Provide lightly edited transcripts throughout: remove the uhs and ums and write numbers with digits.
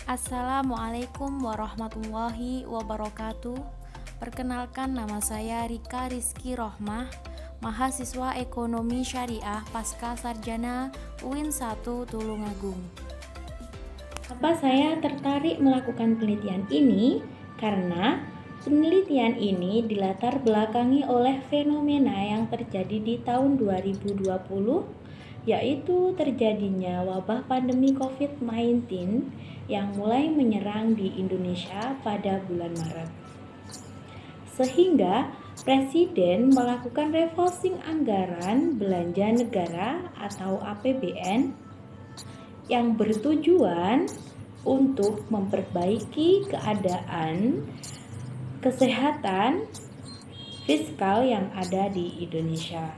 Assalamualaikum warahmatullahi wabarakatuh. Perkenalkan, nama saya Rika Rizky Rohmah, mahasiswa Ekonomi Syariah Pasca Sarjana UIN 1 Tulungagung. Kenapa saya tertarik melakukan penelitian ini? Karena penelitian ini dilatar belakangi oleh fenomena yang terjadi di tahun 2020, yaitu terjadinya wabah pandemi COVID-19 yang mulai menyerang di Indonesia pada bulan Maret. Sehingga Presiden melakukan refocusing anggaran belanja negara atau APBN yang bertujuan untuk memperbaiki keadaan kesehatan fiskal yang ada di Indonesia.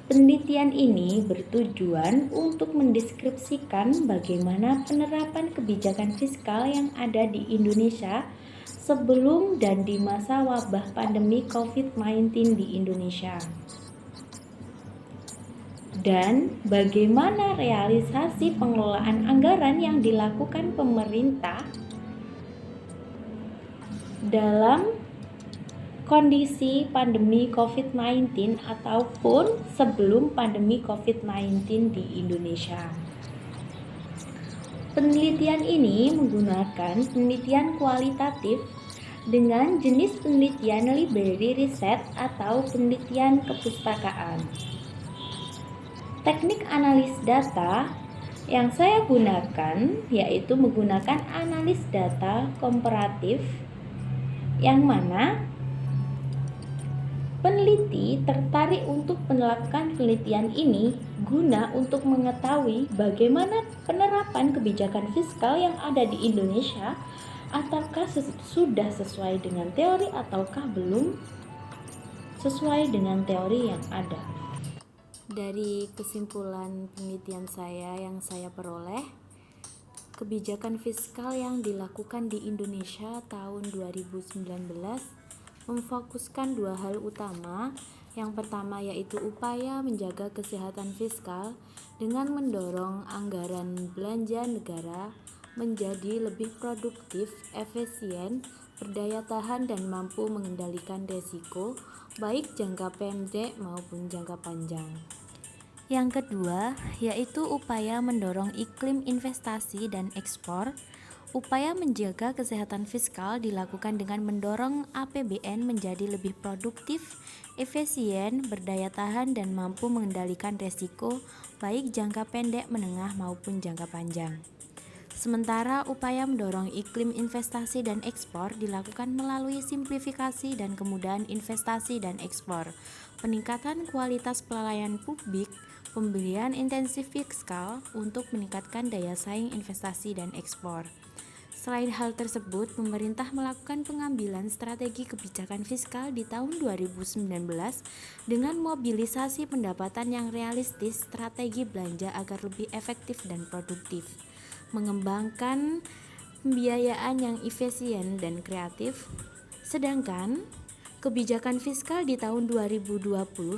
Penelitian ini bertujuan untuk mendeskripsikan bagaimana penerapan kebijakan fiskal yang ada di Indonesia sebelum dan di masa wabah pandemi COVID-19 di Indonesia. Dan bagaimana realisasi pengelolaan anggaran yang dilakukan pemerintah dalam kondisi pandemi COVID-19 ataupun sebelum pandemi COVID-19 di Indonesia. Penelitian ini menggunakan penelitian kualitatif dengan jenis penelitian library research atau penelitian kepustakaan. Teknik analis data yang saya gunakan yaitu menggunakan analis data komparatif, yang mana peneliti tertarik untuk melakukan penelitian ini guna untuk mengetahui bagaimana penerapan kebijakan fiskal yang ada di Indonesia, ataukah sudah sesuai dengan teori ataukah belum sesuai dengan teori yang ada. Dari kesimpulan penelitian saya yang saya peroleh, kebijakan fiskal yang dilakukan di Indonesia tahun 2019 memfokuskan dua hal utama. Yang pertama yaitu upaya menjaga kesehatan fiskal dengan mendorong anggaran belanja negara menjadi lebih produktif, efisien, berdaya tahan dan mampu mengendalikan risiko baik jangka pendek maupun jangka panjang. Yang kedua yaitu upaya mendorong iklim investasi dan ekspor. Upaya menjaga kesehatan fiskal dilakukan dengan mendorong APBN menjadi lebih produktif, efisien, berdaya tahan dan mampu mengendalikan risiko baik jangka pendek, menengah maupun jangka panjang. Sementara upaya mendorong iklim investasi dan ekspor dilakukan melalui simplifikasi dan kemudahan investasi dan ekspor, peningkatan kualitas pelayanan publik, pembelian intensif fiskal untuk meningkatkan daya saing investasi dan ekspor. Selain hal tersebut, pemerintah melakukan pengambilan strategi kebijakan fiskal di tahun 2019 dengan mobilisasi pendapatan yang realistis, strategi belanja agar lebih efektif dan produktif, mengembangkan pembiayaan yang efisien dan kreatif. Sedangkan kebijakan fiskal di tahun 2020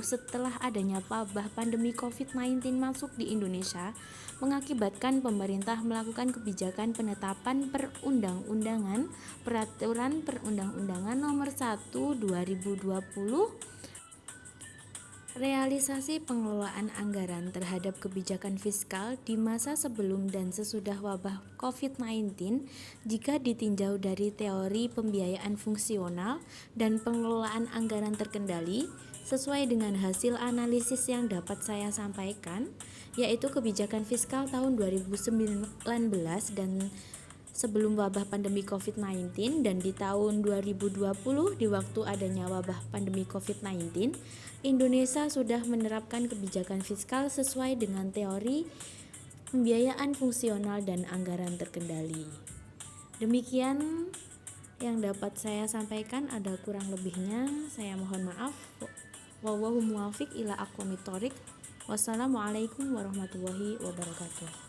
setelah adanya wabah pandemi COVID-19 masuk di Indonesia mengakibatkan pemerintah melakukan kebijakan penetapan peraturan perundang-undangan nomor 1 2020 realisasi pengelolaan anggaran terhadap kebijakan fiskal di masa sebelum dan sesudah wabah COVID-19 jika ditinjau dari teori pembiayaan fungsional dan pengelolaan anggaran terkendali sesuai dengan hasil analisis yang dapat saya sampaikan, yaitu kebijakan fiskal tahun 2019 dan sebelum wabah pandemi COVID-19 dan di tahun 2020 di waktu adanya wabah pandemi COVID-19, Indonesia sudah menerapkan kebijakan fiskal sesuai dengan teori pembiayaan fungsional dan anggaran terkendali. Demikian yang dapat saya sampaikan, ada kurang lebihnya saya mohon maaf. Wallahu muwaffiq ila aqwamit thoriq. Wassalamualaikum warahmatullahi wabarakatuh.